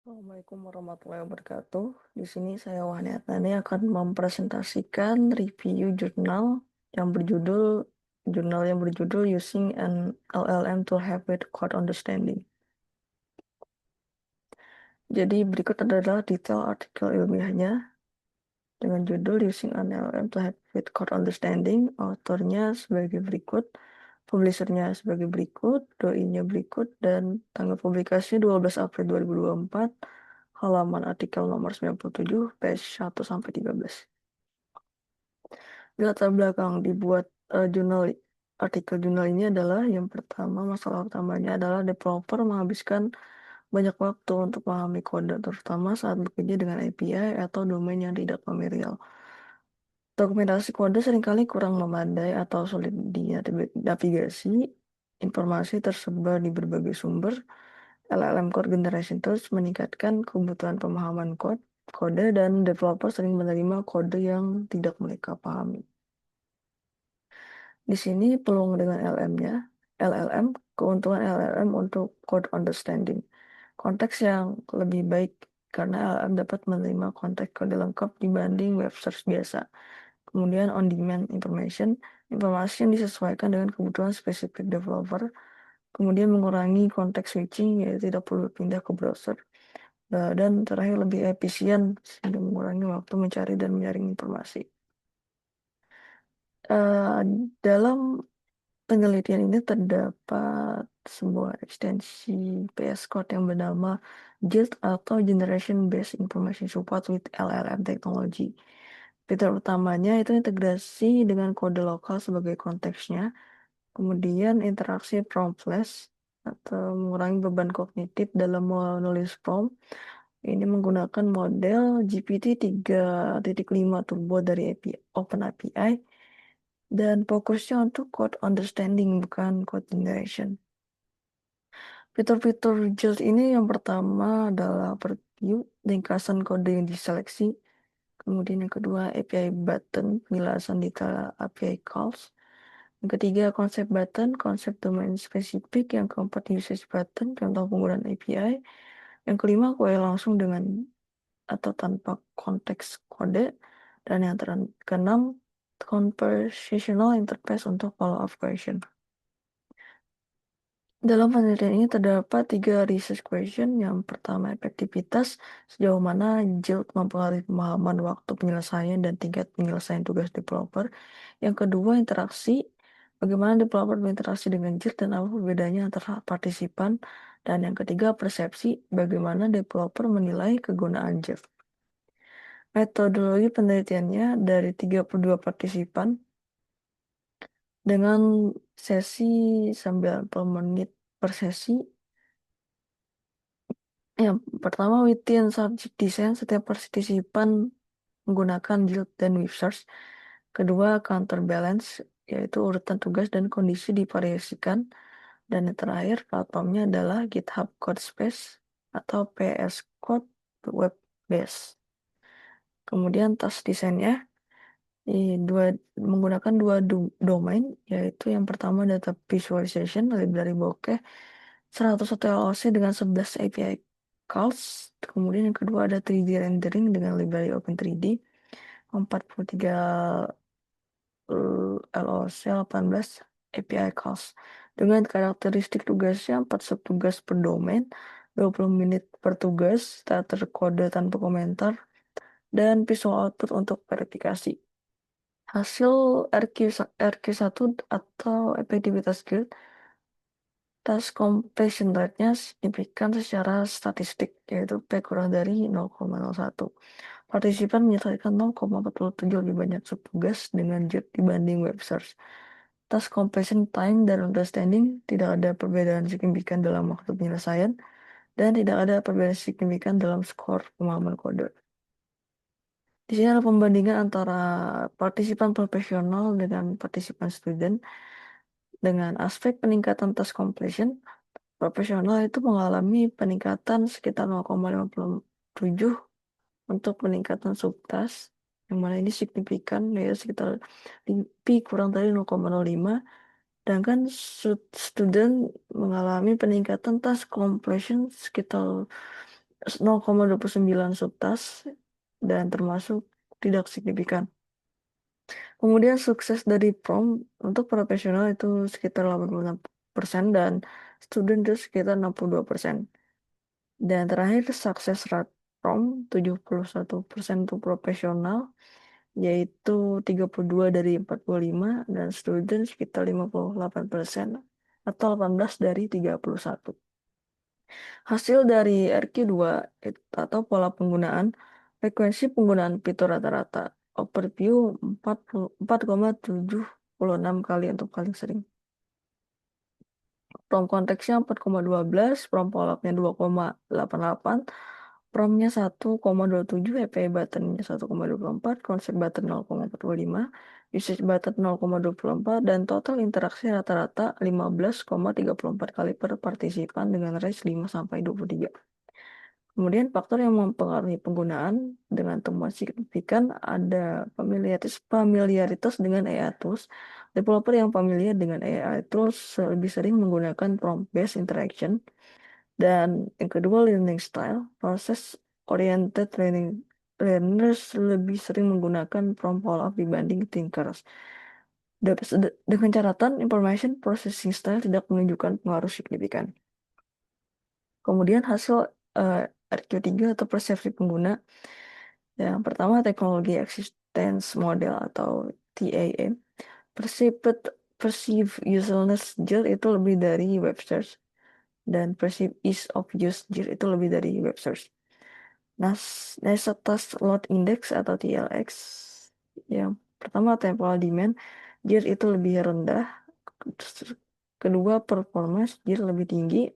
Assalamualaikum warahmatullahi wabarakatuh. Di sini saya Wahani Atnani akan mempresentasikan review jurnal yang berjudul Using an LLM to Help with Code Understanding. Jadi berikut adalah detail artikel ilmiahnya dengan judul Using an LLM to Help with Code Understanding. Autornya sebagai berikut, publishernya sebagai berikut, doi-nya berikut, dan tanggal publikasi 12 April 2024. Halaman artikel nomor 97, page 1-13. Di latar belakang dibuat artikel jurnal ini adalah yang pertama, masalah utamanya adalah developer menghabiskan banyak waktu untuk memahami kode, terutama saat bekerja dengan API atau domain yang tidak familiar. Dokumentasi kode seringkali kurang memadai atau sulit dinavigasi. Informasi tersebar di berbagai sumber. LLM Code Generation Tools meningkatkan kebutuhan pemahaman kode dan developer sering menerima kode yang tidak mereka pahami. Di sini peluang dengan LLM, keuntungan LLM untuk code understanding. Konteks yang lebih baik karena LLM dapat menerima konteks kode lengkap dibanding web search biasa. Kemudian on-demand informasi yang disesuaikan dengan kebutuhan spesifik developer. Kemudian mengurangi konteks switching, yaitu tidak perlu pindah ke browser. Dan terakhir lebih efisien sehingga mengurangi waktu mencari dan menyaring informasi. Dalam penelitian ini terdapat sebuah ekstensi VS Code yang bernama JIT atau Generation Based Information Support with LLM Technology. Fitur utamanya itu integrasi dengan kode lokal sebagai konteksnya, kemudian interaksi promptless atau mengurangi beban kognitif dalam menulis prompt. Ini menggunakan model GPT 3.5 Turbo dari OpenAPI dan fokusnya untuk code understanding bukan code generation. Fitur-fitur JIT ini yang pertama adalah preview, ringkasan kode yang diseleksi. Kemudian yang kedua API button, penjelasan detail API calls. Yang ketiga konsep button, konsep domain spesifik. Yang keempat usage button, contoh penggunaan API. Yang kelima query langsung dengan atau tanpa konteks kode. Dan yang keenam conversational interface untuk follow up question. Dalam penelitian ini terdapat 3 research question. Yang pertama efektivitas, sejauh mana JIT mempengaruhi pemahaman waktu penyelesaian dan tingkat penyelesaian tugas developer. Yang kedua interaksi, bagaimana developer berinteraksi dengan JIT dan apa perbedaannya antara partisipan. Dan yang ketiga persepsi, bagaimana developer menilai kegunaan JIT. Metodologi penelitiannya dari 32 partisipan dengan sesi 90 menit per sesi. Yang pertama, within subject design, setiap partisipan menggunakan JIT dan web search. Kedua, counterbalance, yaitu urutan tugas dan kondisi divariasikan. Dan yang terakhir, platformnya adalah GitHub Codespace atau PS Code Web Base. Kemudian task desainnya menggunakan dua domain, yaitu yang pertama data visualization, library bokeh, 101 LOC dengan 11 API calls. Kemudian yang kedua ada 3D rendering dengan library Open3D, 43 LOC, 18 API calls. Dengan karakteristik tugasnya 4 subtugas per domain, 20 menit per tugas, starter kode tanpa komentar, dan visual output untuk verifikasi. Hasil RQ1 atau efektivitas JIT, task completion rate-nya signifikan secara statistik, yaitu P kurang dari 0,01. Partisipan menyelesaikan 0,47 lebih banyak subtugas dengan JIT dibanding web search. Task completion time dan understanding, tidak ada perbedaan signifikan dalam waktu penyelesaian, dan tidak ada perbedaan signifikan dalam skor pemahaman kode. Di sini ada pembandingan antara partisipan profesional dengan partisipan student. Dengan aspek peningkatan task completion, profesional itu mengalami peningkatan sekitar 0,57 untuk peningkatan subtask, yang mana ini signifikan, yaitu sekitar P kurang dari 0,05. Sedangkan student mengalami peningkatan task completion sekitar 0,29 subtask dan termasuk tidak signifikan. Kemudian sukses dari prom untuk profesional itu sekitar 86% dan student itu sekitar 62%. Dan terakhir sukses rate prom 71% untuk profesional, yaitu 32 dari 45 dan student sekitar 58% atau 18 dari 31. Hasil dari RQ2 atau pola penggunaan, frekuensi penggunaan fitur rata-rata, overview 4,76 kali untuk paling sering. Prom konteksnya 4,12, prom follow-up-nya 2,88, promnya 1,27, API button-nya 1,24, konsep button 0,45, usage button 0,24, dan total interaksi rata-rata 15,34 kali per partisipan dengan range 5-23. Kemudian faktor yang mempengaruhi penggunaan dengan temuan signifikan ada familiaritas dengan AI tools. Developer yang familiar dengan AI tools lebih sering menggunakan prompt-based interaction. Dan yang kedua, learning style. Process-oriented learners lebih sering menggunakan prompt follow-up dibanding thinkers. Dengan catatan, information processing style tidak menunjukkan pengaruh signifikan. Kemudian hasil RQ3 atau persepsi pengguna. Yang pertama, teknologi existence model atau TAM. Perceived usefulness JIR itu lebih dari web search. Dan perceived ease of use JIR itu lebih dari web search. Task Load Index atau TLX. Yang pertama, temporal demand. JIR itu lebih rendah. Kedua, performance JIR lebih tinggi.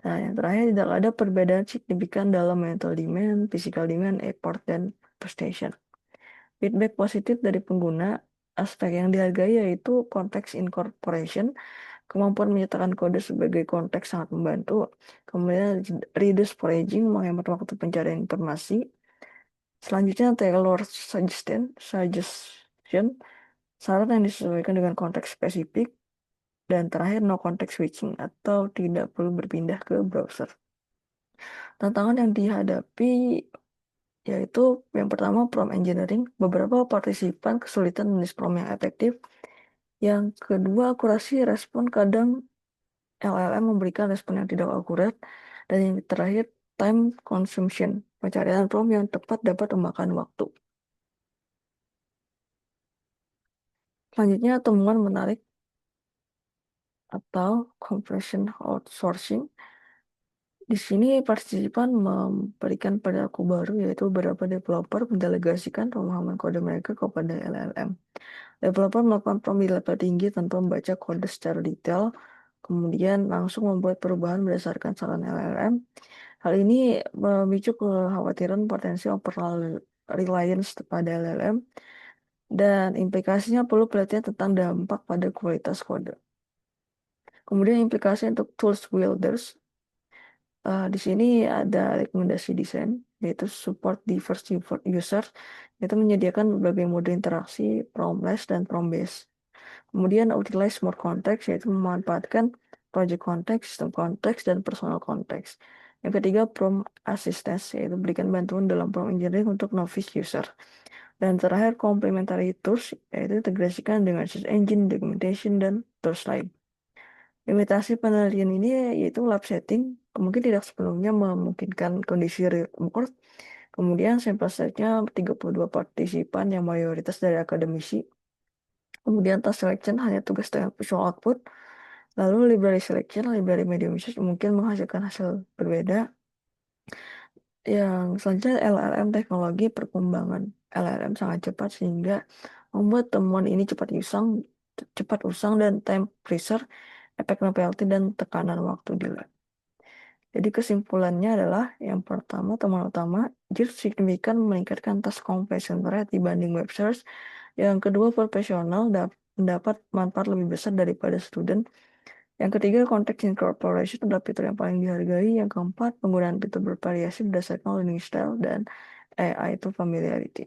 Nah, yang terakhir, tidak ada perbedaan signifikan dalam mental demand, physical demand, effort, dan prestation. Feedback positif dari pengguna, aspek yang dihargai yaitu konteks incorporation, kemampuan menyatakan kode sebagai konteks sangat membantu. Kemudian reduce foraging, menghemat waktu pencarian informasi. Selanjutnya tailor suggestion, saran yang disesuaikan dengan konteks spesifik. Dan terakhir no context switching atau tidak perlu berpindah ke browser. Tantangan yang dihadapi yaitu yang pertama prompt engineering, beberapa partisipan kesulitan menulis prompt yang efektif. Yang kedua, akurasi respon, kadang LLM memberikan respon yang tidak akurat. Dan yang terakhir, time consumption, pencarian prompt yang tepat dapat memakan waktu. Selanjutnya, temuan menarik atau compression outsourcing. Di sini partisipan memberikan perilaku baru, yaitu beberapa developer mendelegasikan pemahaman kode mereka kepada LLM. Developer melakukan prompt di level tinggi tanpa membaca kode secara detail, kemudian langsung membuat perubahan berdasarkan saran LLM. Hal ini memicu kekhawatiran potensi over reliance pada LLM, dan implikasinya perlu pelatihan tentang dampak pada kualitas kode. Kemudian implikasi untuk tools builders. Di sini ada rekomendasi desain, yaitu support diverse user, yaitu menyediakan berbagai mode interaksi, prompt-less dan prompt-based. Kemudian utilize more context, yaitu memanfaatkan project context, system context, dan personal context. Yang ketiga, prompt assistance, yaitu berikan bantuan dalam prompt engineering untuk novice user. Dan terakhir, complementary tools, yaitu integrasikan dengan search engine, documentation, dan tools lain. Limitasi penelitian ini yaitu lab setting, mungkin tidak sepenuhnya memungkinkan kondisi real world. Kemudian sampel size-nya 32 partisipan yang mayoritas dari akademisi. Kemudian task selection hanya tugas dengan visual output. Lalu library selection, library medium usage mungkin menghasilkan hasil berbeda. Yang selanjutnya LLM teknologi perkembangan LLM sangat cepat sehingga membuat temuan ini cepat usang dan time pressure, efek penalti dan tekanan waktu di lab. Jadi kesimpulannya adalah yang pertama, temuan utama, JIT signifikan meningkatkan task completion rate dibanding web search. Yang kedua, profesional mendapat manfaat lebih besar daripada student. Yang ketiga, context incorporation adalah fitur yang paling dihargai. Yang keempat, penggunaan fitur bervariasi berdasarkan learning style dan AI itu familiarity.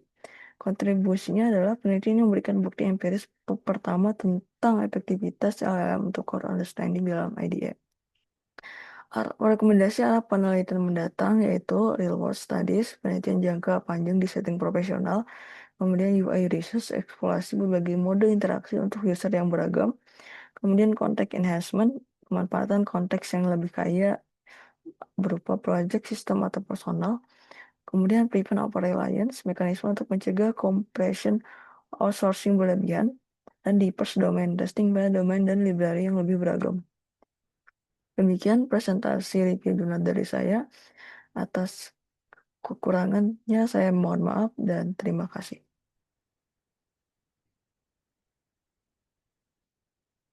Kontribusinya adalah penelitian yang memberikan bukti empiris pertama tentang efektivitas LLM untuk core understanding dalam IDE. Rekomendasi arah penelitian mendatang yaitu real world studies, penelitian jangka panjang di setting profesional, kemudian UI research, eksplorasi berbagai mode interaksi untuk user yang beragam, kemudian context enhancement, pemanfaatan konteks yang lebih kaya berupa project, sistem, atau personal, kemudian prevent over reliance, mekanisme untuk mencegah compression outsourcing berlebihan, dan deepest domain testing pada domain dan library yang lebih beragam. Demikian presentasi review donat dari saya. Atas kekurangannya saya mohon maaf dan terima kasih.